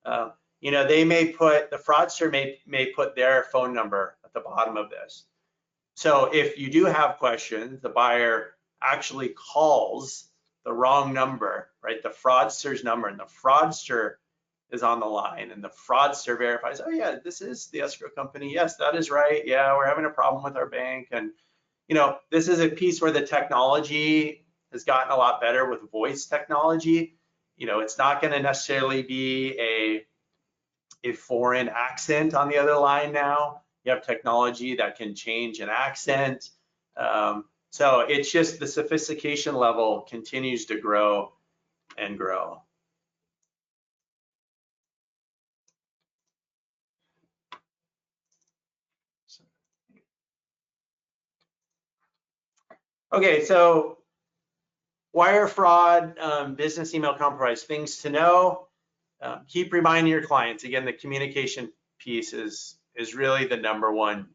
You know, the fraudster may put their phone number at the bottom of this. So if you do have questions, the buyer actually calls the wrong number, right? The fraudster's number, and the fraudster is on the line, and the fraudster verifies, oh yeah, this is the escrow company. Yes, that is right. Yeah, we're having a problem with our bank. And you know, this is a piece where the technology has gotten a lot better with voice technology. You know, it's not going to necessarily be a foreign accent on the other line now. You have technology that can change an accent. So it's just the sophistication level continues to grow and grow. Okay, so wire fraud, business email compromise, things to know. Keep reminding your clients. Again, the communication piece is really the number one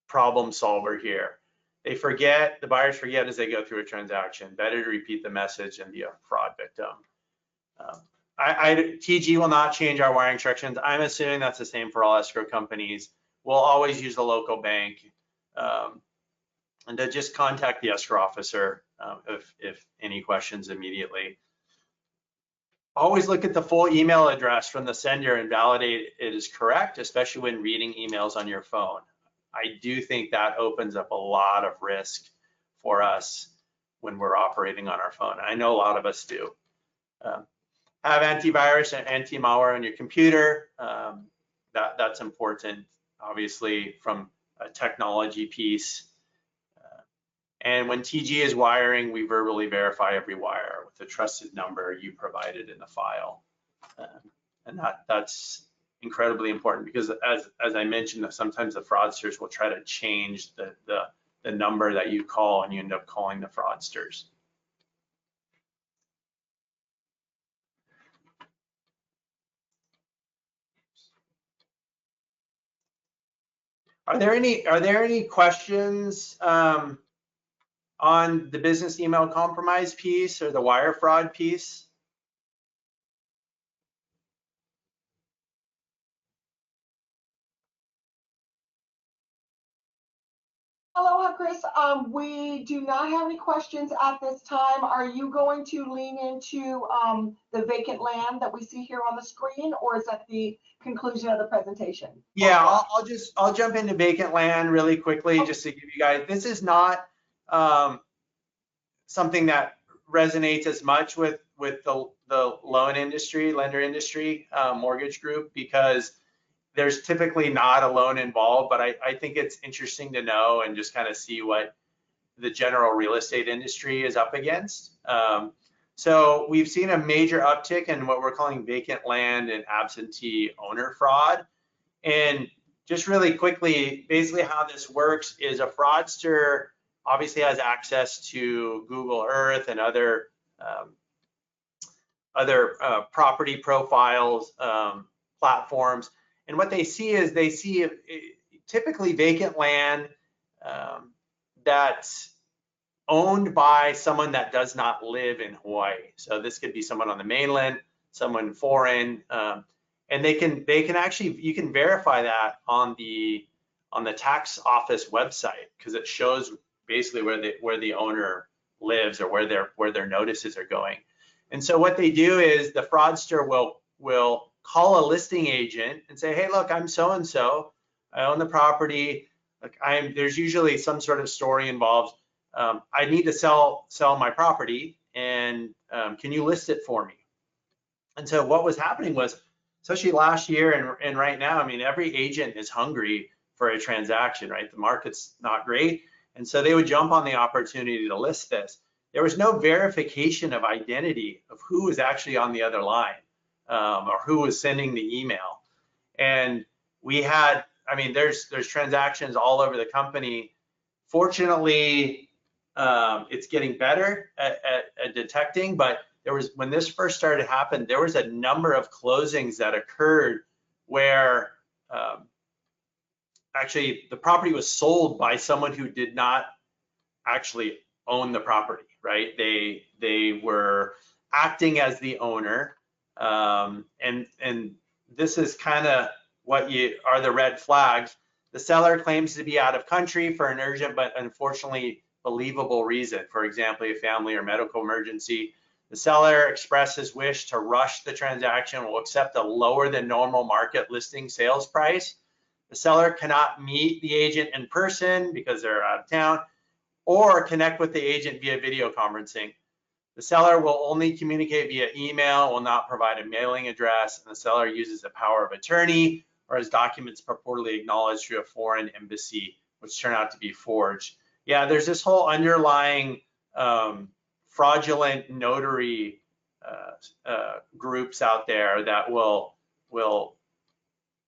problem solver here. They forget, the buyers forget as they go through a transaction. Better to repeat the message and be a fraud victim. TG will not change our wiring instructions. I'm assuming that's the same for all escrow companies. We'll always use the local bank, and to just contact the escrow officer if any questions immediately. Always look at the full email address from the sender and validate it is correct, especially when reading emails on your phone. I do think that opens up a lot of risk for us when we're operating on our phone. I know a lot of us do. Have antivirus and anti-malware on your computer. That's important, obviously, from a technology piece. And when TG is wiring, we verbally verify every wire with the trusted number you provided in the file. And that's incredibly important, because as I mentioned, sometimes the fraudsters will try to change the number that you call, and you end up calling the fraudsters. Are there any questions on the business email compromise piece or the wire fraud piece? Aloha, Chris. We do not have any questions at this time. Are you going to lean into the vacant land that we see here on the screen, or is that the conclusion of the presentation? Yeah, I'll jump into vacant land really quickly, just to give you guys. This is not something that resonates as much with the loan industry, lender industry, mortgage group, because there's typically not a loan involved, but I think it's interesting to know and just kind of see what the general real estate industry is up against. So we've seen a major uptick in what we're calling vacant land and absentee owner fraud. And just really quickly, basically how this works is a fraudster obviously has access to Google Earth and other property profiles, platforms. And what they see is typically vacant land that's owned by someone that does not live in Hawaii. So this could be someone on the mainland, someone foreign, and they can actually, you can verify that on the tax office website, because it shows basically where the owner lives or where their notices are going. And so what they do is the fraudster will call a listing agent and say, hey, look, I'm so-and-so, I own the property. Like there's usually some sort of story involved. I need to sell my property, and can you list it for me? And so what was happening was, especially last year and right now, I mean, every agent is hungry for a transaction, right? The market's not great. And so they would jump on the opportunity to list this. There was no verification of identity of who was actually on the other line. Or who was sending the email. And we had, I mean, there's transactions all over the company Fortunately, it's getting better at detecting, but when this first started to happen, there was a number of closings that occurred where actually the property was sold by someone who did not actually own the property, right? They were acting as the owner, and this is kind of what are the red flags. The seller claims to be out of country for an urgent but unfortunately believable reason. For example, a family or medical emergency. The seller expresses wish to rush the transaction, will accept a lower than normal market listing sales price. The seller cannot meet the agent in person because they're out of town, or connect with the agent via video conferencing. The seller will only communicate via email, will not provide a mailing address, and the seller uses the power of attorney or has documents purportedly acknowledged through a foreign embassy, which turn out to be forged. Yeah, there's this whole underlying fraudulent notary groups out there that will.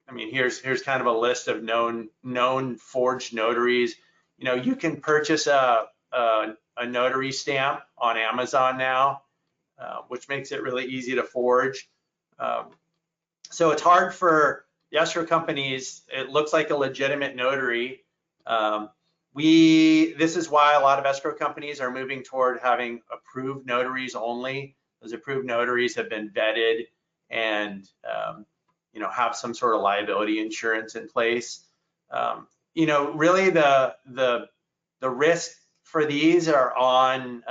I mean, here's kind of a list of known forged notaries. You know, you can purchase a notary stamp on Amazon now, which makes it really easy to forge. So it's hard for the escrow companies. It looks like a legitimate notary. This is why a lot of escrow companies are moving toward having approved notaries only. Those approved notaries have been vetted and you know, have some sort of liability insurance in place. You know, really the risk for these is on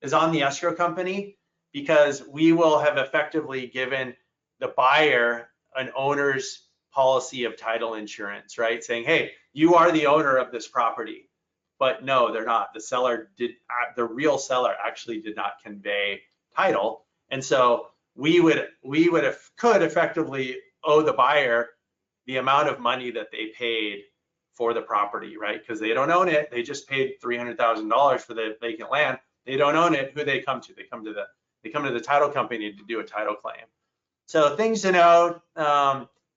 the escrow company, because we will have effectively given the buyer an owner's policy of title insurance, right? Saying, hey, you are the owner of this property. But no, they're not. The real seller actually did not convey title. And so we could effectively owe the buyer the amount of money that they paid for the property, right? Because they don't own it. They just paid $300,000 for the vacant land. They don't own it. Who they come to? They come to the title company to do a title claim. So things to note.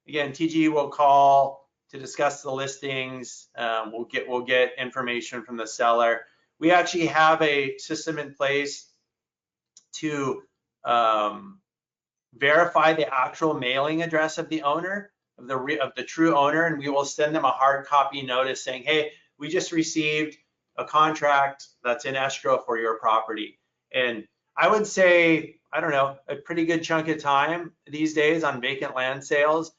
Again, TG will call to discuss the listings. We'll get information from the seller. We actually have a system in place to verify the actual mailing address of the owner, of the true owner, and we will send them a hard copy notice saying, hey, we just received a contract that's in escrow for your property. And I would say, I don't know, a pretty good chunk of time these days on vacant land sales,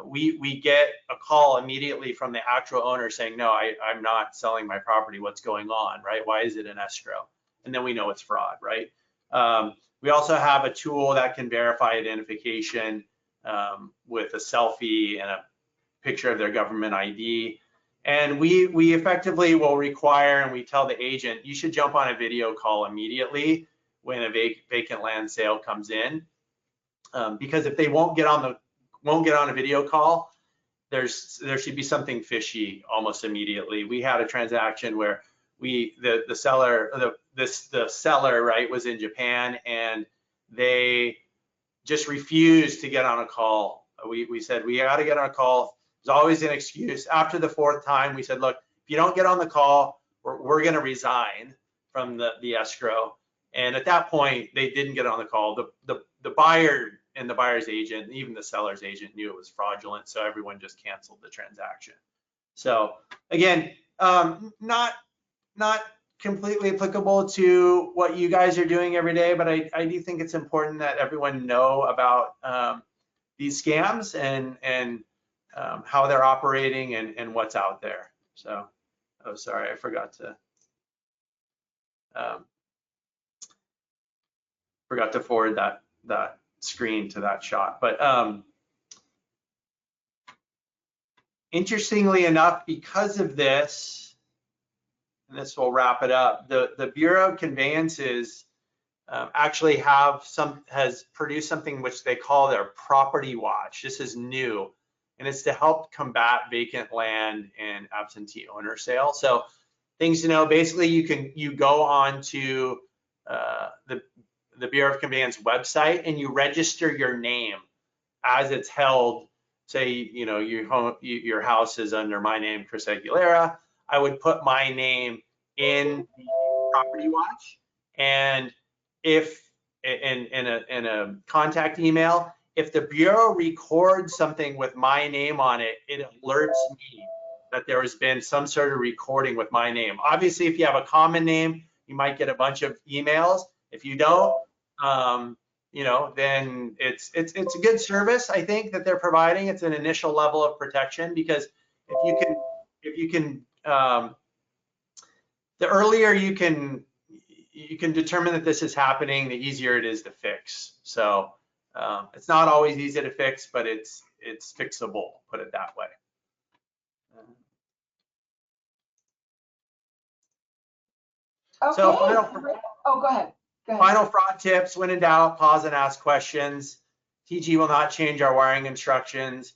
we get a call immediately from the actual owner saying, no, I'm not selling my property. What's going on, right? Why is it in escrow? And then we know it's fraud, right? We also have a tool that can verify identification with a selfie and a picture of their government ID. And we effectively will require, and we tell the agent, you should jump on a video call immediately when a vacant land sale comes in, because if they won't get on a video call, there should be something fishy almost immediately. We had a transaction where the seller right was in Japan, and they just refused to get on a call. We said, we got to get on a call. There's always an excuse. After the fourth time, we said, look, if you don't get on the call, we're going to resign from the escrow. And at that point, they didn't get on the call. The buyer and the buyer's agent, even the seller's agent, knew it was fraudulent, so everyone just canceled the transaction. So again, not completely applicable to what you guys are doing every day, but I do think it's important that everyone know about these scams and how they're operating and what's out there. So, oh, sorry, I forgot to forward that screen to that shot. But interestingly enough, because of this, and this will wrap it up, the Bureau of Conveyances actually has produced something which they call their Property Watch. This is new, and it's to help combat vacant land and absentee owner sale. So things to know, basically you go on to the Bureau of Conveyance website and you register your name as it's held. Say, you know, your house is under my name, Chris Aguilera. I would put my name in the property watch. And if in a contact email, if the Bureau records something with my name on it, it alerts me that there has been some sort of recording with my name. Obviously, if you have a common name, you might get a bunch of emails. If you don't, you know, then it's a good service, I think, that they're providing. It's an initial level of protection, because if you can the earlier you can determine that this is happening, the easier it is to fix. So it's not always easy to fix, but it's fixable, put it that way. Okay. So Oh, go ahead. Final fraud tips: when in doubt, pause and ask questions. TG will not change our wiring instructions.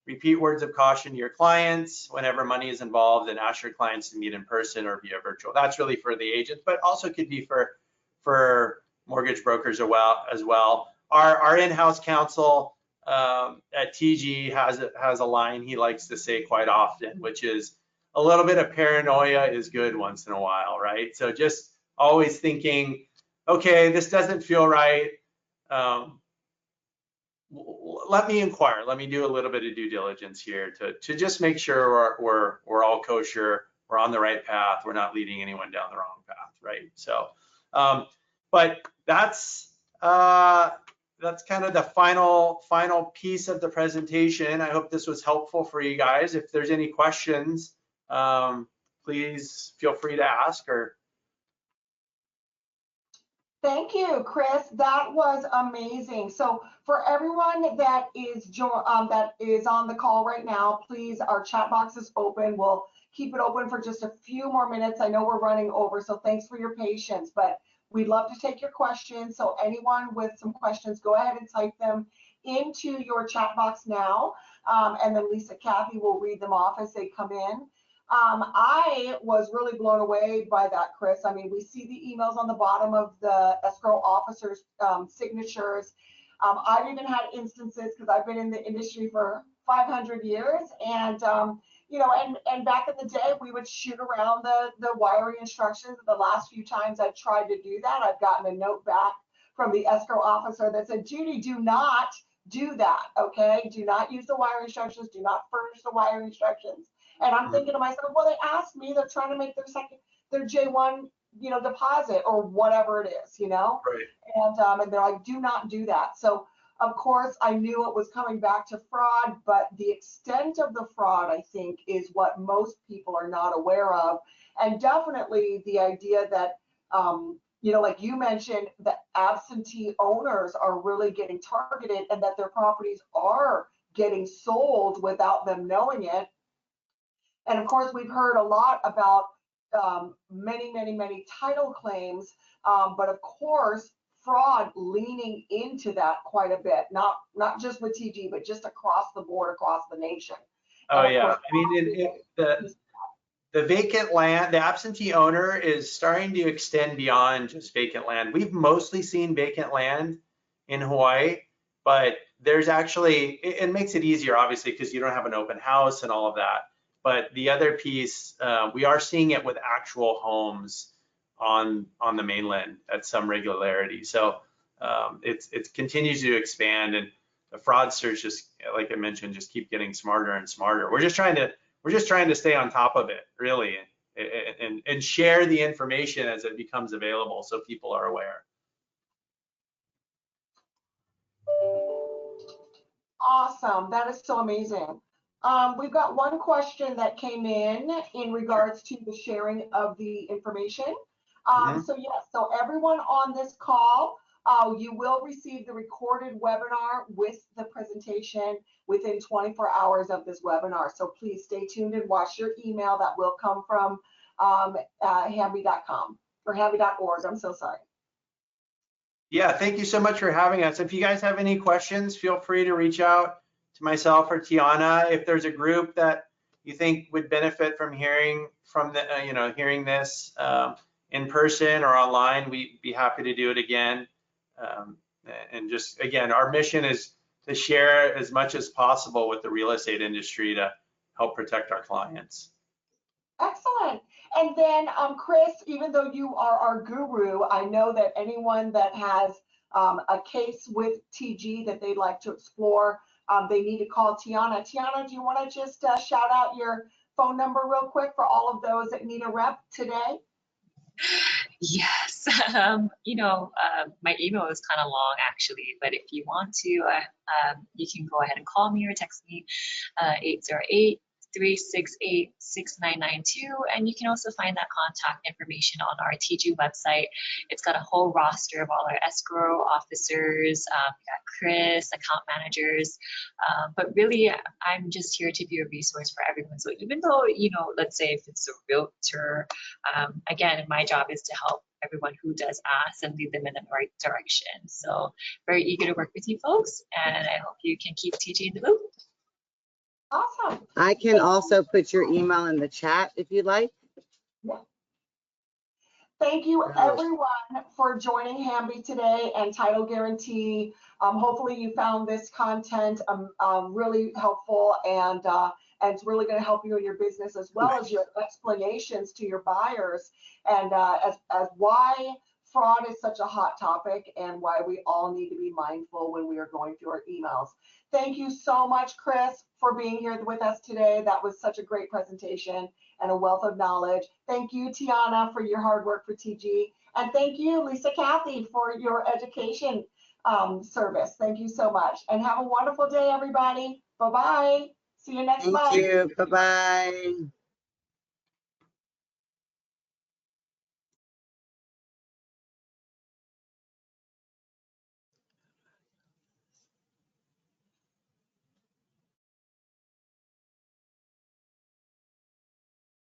Repeat words of caution to your clients whenever money is involved, and ask your clients to meet in person or via virtual. That's really for the agents, but also could be for mortgage brokers as well. Our in-house counsel at TG has a line he likes to say quite often, which is a little bit of paranoia is good once in a while, right? So just always thinking, okay, this doesn't feel right. Let me inquire. Let me do a little bit of due diligence here to just make sure we're all kosher, we're on the right path, we're not leading anyone down the wrong path, right? So, but that's kind of the final piece of the presentation. I hope this was helpful for you guys. If there's any questions, please feel free to ask. Or thank you, Chris. That was amazing. So for everyone that is on the call right now, please, our chat box is open. We'll keep it open for just a few more minutes. I know we're running over, so thanks for your patience, but we'd love to take your questions. So anyone with some questions, go ahead and type them into your chat box now. And then Lisa, Kathy will read them off as they come in. I was really blown away by that, Chris. I mean, we see the emails on the bottom of the escrow officer's signatures. I've even had instances, because I've been in the industry for 500 years, and you know, and back in the day, we would shoot around the wiring instructions. The last few times I've tried to do that, I've gotten a note back from the escrow officer that said, Judy, do not do that, okay? Do not use the wiring instructions. Do not furnish the wiring instructions. And I'm thinking to myself, well, they asked me, they're trying to make their J1, you know, deposit or whatever it is, you know? right. And they're like, do not do that. So of course I knew it was coming back to fraud, but the extent of the fraud, I think, is what most people are not aware of. And definitely the idea that, you know, like you mentioned, that absentee owners are really getting targeted, and that their properties are getting sold without them knowing it. And of course, we've heard a lot about many title claims, but of course, fraud leaning into that quite a bit, not just with TG, but just across the board, across the nation. Oh yeah, I mean, the vacant land, the absentee owner is starting to extend beyond just vacant land. We've mostly seen vacant land in Hawaii, but there's actually, it makes it easier, obviously, because you don't have an open house and all of that. But the other piece, we are seeing it with actual homes on the mainland at some regularity. So it continues to expand, and the fraudsters, just like I mentioned, just keep getting smarter and smarter. We're just trying to stay on top of it, really, and share the information as it becomes available, so people are aware. Awesome. That is so amazing. We've got one question that came in regards to the sharing of the information. So yes, so everyone on this call, you will receive the recorded webinar with the presentation within 24 hours of this webinar. So please stay tuned and watch your email. That will come from hamby.com or hamby.org. I'm so sorry. Yeah, thank you so much for having us. If you guys have any questions, feel free to reach out to myself or Tiana. If there's a group that you think would benefit from hearing from the, hearing this in person or online, we'd be happy to do it again. And just, again, our mission is to share as much as possible with the real estate industry to help protect our clients. Excellent. And then, Chris, even though you are our guru, I know that anyone that has a case with TG that they'd like to explore, they need to call Tiana. Tiana, do you want to just shout out your phone number real quick for all of those that need a rep today? Yes. My email is kind of long actually, but if you want to, you can go ahead and call me or text me, 808-368-6992. And you can also find that contact information on our TG website. It's got a whole roster of all our escrow officers, we got Chris, account managers. But really, I'm just here to be a resource for everyone. So even though, let's say if it's a realtor, again, my job is to help everyone who does ask and lead them in the right direction. So very eager to work with you folks, and I hope you can keep TG in the loop. Awesome. I can also put your email in the chat if you'd like. Thank you everyone for joining Hamby today and Title Guarantee. Hopefully you found this content really helpful, and it's really going to help you in your business, as well as your explanations to your buyers, and as why fraud is such a hot topic and why we all need to be mindful when we are going through our emails. Thank you so much, Chris, for being here with us today. That was such a great presentation and a wealth of knowledge. Thank you, Tiana, for your hard work for TG. And thank you, Lisa Kathy, for your education service. Thank you so much. And have a wonderful day, everybody. Bye-bye. See you next month. Thank you. Bye-bye.